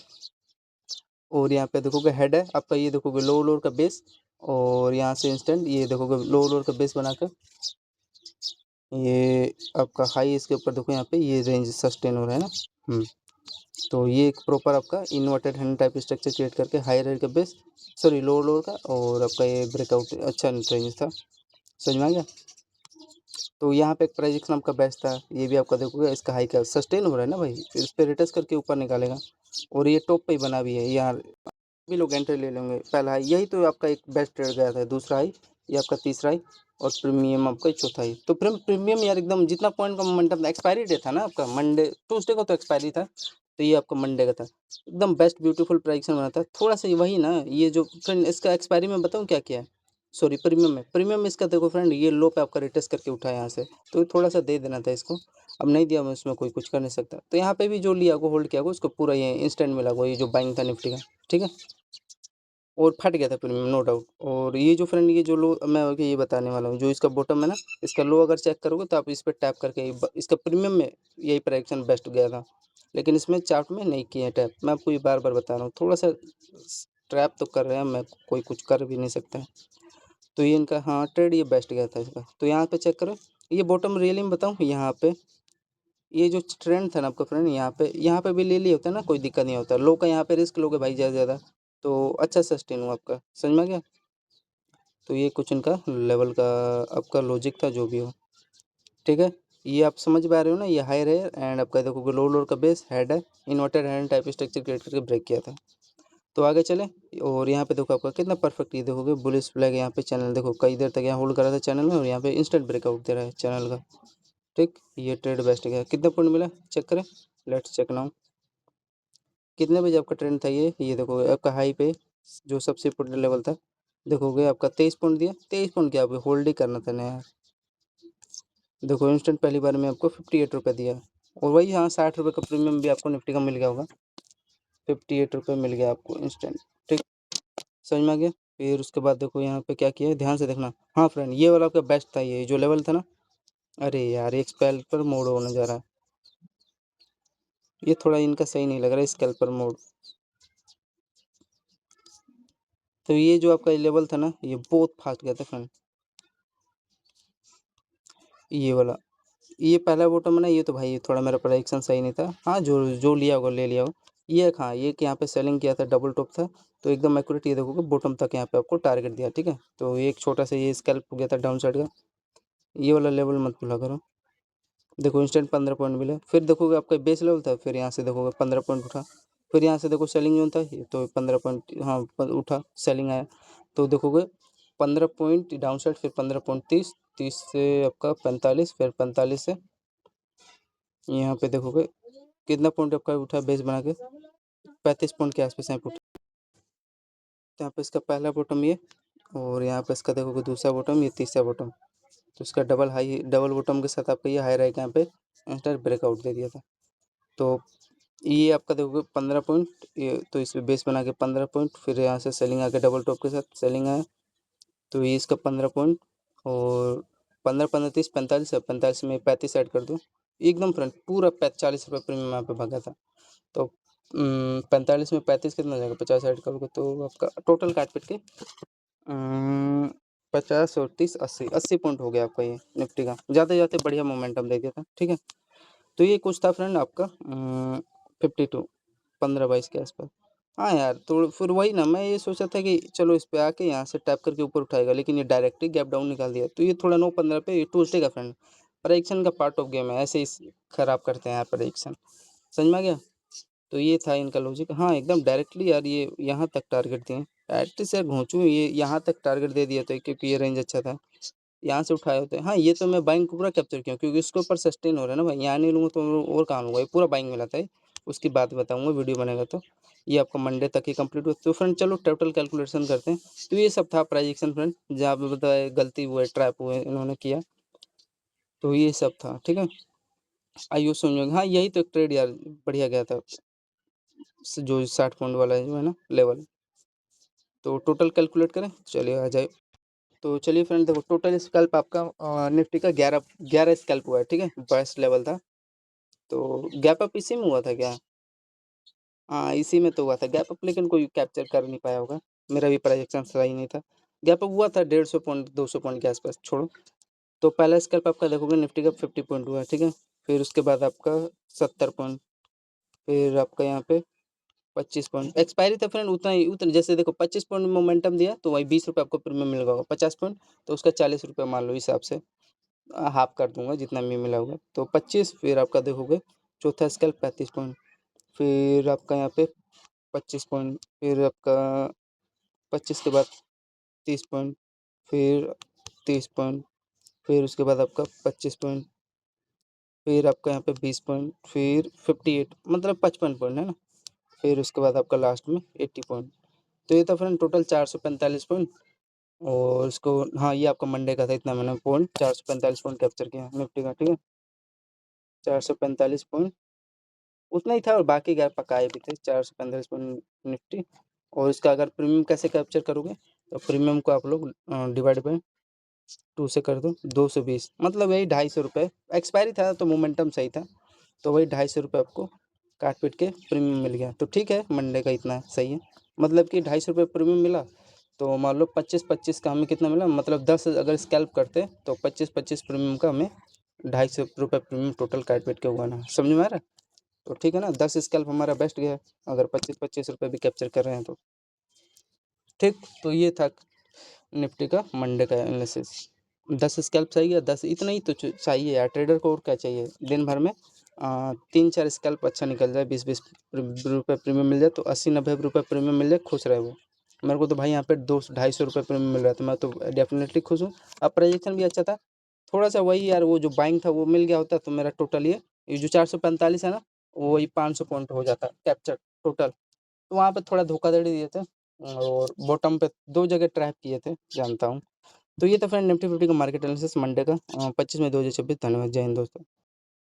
और यहाँ पे देखोगे हेड है आपका, ये देखोगे लो लोअर का बेस, और यहाँ से इंस्टेंट ये देखोगे लो लोअर का बेस बनाकर ये आपका हाई, इसके ऊपर देखो यहाँ पे ये रेंज सस्टेन हो रहा है ना। तो ये एक प्रॉपर आपका inverted hand type structure create करके हाई रेंज का बेस, सॉरी लोअर लोअर का, और आपका ये ब्रेकआउट अच्छा रेंज था, समझ में आ गया। तो यहाँ पे एक प्रेडिक्शन आपका बेस्ट था, ये भी आपका देखोगे इसका हाई का सस्टेन हो रहा है ना भाई, फिर इस पर रिटेस्ट करके ऊपर निकालेगा, और ये टॉप पे ही बना भी है यार, भी लोग एंट्री ले लेंगे। पहला हाई यही तो आपका एक बेस्ट ट्रेड गया था, दूसरा हाई ये आपका तीसरा हाई, और प्रीमियम आपका चौथा हाई। तो प्रीमियम यार एकदम जितना पॉइंट का मोमेंटम, एक्सपायरी डे था ना आपका मंडे ट्यूसडे को तो एक्सपायरी था, तो ये आपका मंडे का था, एकदम बेस्ट ब्यूटीफुल प्राइक्शन बना था। थोड़ा सा वही ना, ये जो फ्रेंड इसका एक्सपायरी में बताऊँ क्या क्या है, सॉरी प्रीमियम इसका देखो फ्रेंड, ये लो पे आपका रिटेस्ट करके उठा है यहाँ से, तो थोड़ा सा दे देना था इसको, अब नहीं दिया मैं, उसमें कोई कुछ कर नहीं सकता। तो यहाँ पे भी जो लिया को होल्ड किया को, उसको पूरा ये इंस्टेंट मिला को, ये जो बाइंग था निफ्टी का, ठीक है, और फट गया था प्रीमियम नो डाउट। और ये जो फ्रेंड ये जो लो मैं अभी ये बताने वाला हूँ, जो इसका बॉटम है ना, इसका लो अगर चेक करोगे तो आप इस पर टैप करके इसका प्रीमियम में यही प्राइक्शन बेस्ट गया था, लेकिन इसमें चार्ट में नहीं किए टैप, मैं आपको ये बार बार बता रहा हूँ, थोड़ा सा ट्रैप तो कर रहे हैं, मैं कोई कुछ कर भी नहीं सकता है। तो ये इनका हाँ ट्रेड ये बेस्ट गया था इसका। तो यहाँ पे चेक करो, ये बॉटम रियली में बताऊँ, यहाँ पे ये जो ट्रेंड था ना आपका फ्रेंड, यहाँ पे भी ले लिया होता है ना, कोई दिक्कत नहीं होता, लो का यहाँ पे रिस्क लोगे भाई ज़्यादा ज़्यादा, तो अच्छा सस्टेन हुआ आपका, समझ में आ गया। तो ये कुछ इनका लेवल का आपका लॉजिक था, जो भी हो, ठीक है। ये आप समझ पा रहे हो ना, ये हायर है, एंड आपका देखोगे लो लोअर का बेस हेड है, inverted hand type structure create करके ब्रेक किया था। तो आगे चले, और यहाँ पे देखो आपका कितना परफेक्ट, ये देखोगे बुलिश फ्लैग, यहाँ पे चैनल देखो कई देर तक यहाँ होल्ड करा था चैनल में, और यहाँ पे इंस्टेंट ब्रेकआउट दे रहा है चैनल का, ठीक। ये ट्रेड बेस्ट गया, कितना पॉइंट मिला चेक करें, लेट्स चेक नाउ। कितने बजे आपका ट्रेंड था ये देखोगे आपका हाई पे जो सबसे इम्पोर्टेंट लेवल था, देखोगे आपका 23 पॉइंट दिया, 23 पॉइंट क्या आपको होल्ड ही करना था ना यार। देखो इंस्टेंट पहली बार में आपको 58 रुपये दिया, और वही हाँ 60 रुपये का प्रीमियम भी आपको निफ्टी का मिल गया होगा, 58 रुपये मिल गया आपको इंस्टेंट, ठीक, समझ में आ गया। फिर उसके बाद देखो यहाँ पे क्या किया है, ध्यान से देखना, हाँ फ्रेंड ये वाला आपका बेस्ट था, ये जो लेवल था ना, अरे यार एक स्कैल्पर मोड होने जा रहा है, ये थोड़ा इनका सही नहीं लग रहा है स्कैल्पर मोड। तो ये जो आपका लेवल था ना, ये बहुत फास्ट गया था फ्रेंड, ये वाला, ये पहला बॉटम है ना, ये तो भाई थोड़ा मेरा प्रेडिक्शन सही नहीं था, हाँ जो जो लिया होगा ले लिया हो। ये एक हाँ, ये कि यहाँ पे सेलिंग किया था, डबल टॉप था, तो एकदम एक्यूरेट, ये देखोगे बॉटम तक यहाँ पे आपको टारगेट दिया, ठीक है। तो ये एक छोटा सा ये स्कैल्प हो गया था डाउन साइड का, ये वाला लेवल मत भूला करो। देखो इंस्टेंट 15 पॉइंट मिले, फिर देखोगे आपका बेस लेवल था, फिर यहाँ से देखोगे 15 पॉइंट उठा, फिर यहाँ से देखो सेलिंग जोन था, ये तो 15 पॉइंट हाँ उठा, सेलिंग आया, तो देखोगे 15 पॉइंट डाउन साइड, फिर 15 पॉइंट 30, 30 से आपका 45, फिर 45 से यहाँ पे देखोगे कितना पॉइंट आपका उठा बेस बना के, 35 पॉइंट के आसपास यहाँ पे उठा। तो यहाँ पे इसका पहला बॉटम ये, और यहाँ पे इसका देखोगे दूसरा बॉटम, ये तीसरा बॉटम, तो इसका डबल हाई डबल बॉटम के साथ आपका ये हाई राइट यहाँ पे इंटर ब्रेकआउट दे दिया था। तो ये आपका देखोगे 15 पॉइंट, ये तो इस पर बेस बना के 15 पॉइंट, फिर यहाँ से सेलिंग आके डबल टॉप के साथ सेलिंग आया, तो ये इसका 15 पॉइंट, और 15 15 30 45 है, 45 में 35 ऐड कर दो, एकदम फ्रंट पूरा 40 रुपये प्रीमियम यहाँ पे भागा था। तो 45 में 35 कितना हो जाएगा, 50 ऐड करोगे तो आपका टोटल काट पीट के 50 और 30 80 80 पॉइंट हो गया आपका ये निफ्टी का, जाते-जाते बढ़िया मोमेंटम दे दिया था, ठीक है। तो ये कुछ था फ्रेंड आपका 52 15-22 के आसपास। हाँ यार, तो फिर वही ना, मैं ये सोचा था कि चलो इस पे आके यहाँ से टैप करके ऊपर उठाएगा, लेकिन ये डायरेक्ट ही गैप डाउन निकाल दिया। तो ये थोड़ा 9-15 पे ये टूटेगा फ्रेंड। प्रेडिक्शन का पार्ट ऑफ गेम है, ऐसे ही खराब करते हैं यार प्रेडिक्शन। समझ में आ गया? तो ये था इनका लॉजिक। हाँ, एकदम डायरेक्टली यार ये यहाँ तक टारगेट दिए। एटलीस्ट यार घोंचू ये यहाँ तक टारगेट दे दिया था, क्योंकि ये रेंज अच्छा था। यहाँ से उठाए होते हैं। हाँ, ये तो मैं बाइंग को पूरा कैप्चर किया हूँ, क्योंकि उसके ऊपर सस्टेन हो रहा है ना भाई। यहाँ नहीं लूँगा तो और कहाँ लूँगा, ये पूरा बाइंग मिला था ये। उसकी बात बताऊँगा वीडियो बनेगा तो। ये आपका मंडे तक ही कंप्लीट हुआ। तो फ्रेंड चलो टोटल कैलकुलेशन करते हैं। तो ये सब था प्राइजेक्शन फ्रेंड, जहाँ पे बताया गलती हुआ, ट्रैप हुए इन्होंने किया। तो ये सब था, ठीक है। आइयो समझो, हाँ यही तो एक ट्रेड यार बढ़िया गया था, जो 60 पॉइंट वाला है जो है ना लेवल। तो टोटल कैलकुलेट करें, चलिए आ जाए। तो चलिए फ्रेंड देखो, टोटल स्कैल्प आपका निफ्टी का 11 स्कैल्प हुआ है, ठीक है। बेस्ट लेवल था। तो गैप अप इसी में हुआ था क्या? हाँ, इसी में तो हुआ था गैप अप, लेकिन कोई कैप्चर कर नहीं पाया होगा। मेरा भी प्रोजेक्शन सही नहीं था। गैप अप हुआ था 150 पॉइंट 200 पॉइंट के आसपास, छोड़ो। तो पहला स्कैल्प आपका देखोगे निफ्टी का 50 पॉइंट हुआ है, ठीक है। फिर उसके बाद आपका 70 पॉइंट, फिर आपका यहाँ पे 25 पॉइंट एक्सपायरी था फ्रेंड, उतना जैसे देखो 25 पॉइंट मोमेंटम दिया तो वही 20 रुपये आपको प्रीमियम मिल होगा। 50 पॉइंट तो उसका 40 रुपये मान लो हिसाब से, हाफ कर दूंगा जितना भी मिला होगा। तो 25, फिर आपका देखोगे चौथा स्कैल्प 35 पॉइंट, फिर आपका यहाँ पे 25 पॉइंट, फिर आपका 25 के बाद 30 पॉइंट, फिर 30 पॉइंट, फिर उसके बाद आपका 25 पॉइंट, फिर आपका यहाँ पे 20 पॉइंट, फिर 58 मतलब 55 पॉइंट है ना। फिर उसके बाद आपका लास्ट में 80 पॉइंट। तो ये था फ्रेंड टोटल 445 पॉइंट। और इसको, हाँ ये आपका मंडे का था, इतना मैंने पॉइंट 445 पॉइंट कैप्चर किया निफ्टी का, ठीक है। 445 पॉइंट उतना ही था, और बाकी गैप पकाए भी थे 445 पॉइंट निफ्टी। और इसका अगर प्रीमियम कैसे कैप्चर करोगे, तो प्रीमियम को आप लोग डिवाइड बाई 2 से कर दो, 220 मतलब यही 250 रुपये। एक्सपायरी था तो मोमेंटम सही था, तो वही 250 रुपये आपको काट पीट के प्रीमियम मिल गया। तो ठीक है, मंडे का इतना सही है, मतलब कि 250 रुपये प्रीमियम मिला। तो मान लो 25-25 का हमें कितना मिला, मतलब 10 अगर स्कैल्प करते तो 25-25 प्रीमियम का हमें 250 रुपये प्रीमियम टोटल काट पीट के उगाना है। समझ में आ रहा है? तो ठीक है ना, 10 स्कैल्प हमारा बेस्ट गया है, अगर 25-25 रुपये भी कैप्चर कर रहे हैं तो। ठीक, तो ये था निफ्टी का मंडे का एनालिसिस। 10 स्कैल्प सही है, 10 इतना ही तो चाहिए यार, ट्रेडर को और क्या चाहिए। दिन भर में 3-4 स्कैल्प अच्छा निकल जाए, 20-20 रुपये प्रीमियम मिल जाए, तो 80-90 रुपये प्रीमियम मिल जाए, खुश रहे वो। मेरे को तो भाई यहाँ पे 200-250 रुपये प्रीमियम मिल रहा था, मैं तो डेफिनेटली खुश हूँ। अब प्रोजेक्शन भी अच्छा था, थोड़ा सा वही यार, वो जो बाइंग था वो मिल गया होता तो मेरा टोटल ये जो 445 है ना, वही 500 पॉइंट हो जाता कैप्चर टोटल। तो वहाँ पे थोड़ा धोखाधड़ी दिए थे, और बॉटम पे 2 जगह ट्रैप किए थे, जानता हूँ। तो ये था फ्रेंड निफ्टी 50 का मार्केट एनालिसिस मंडे का 25 मई 2026। धन्यवाद, जय हिंद दोस्तों।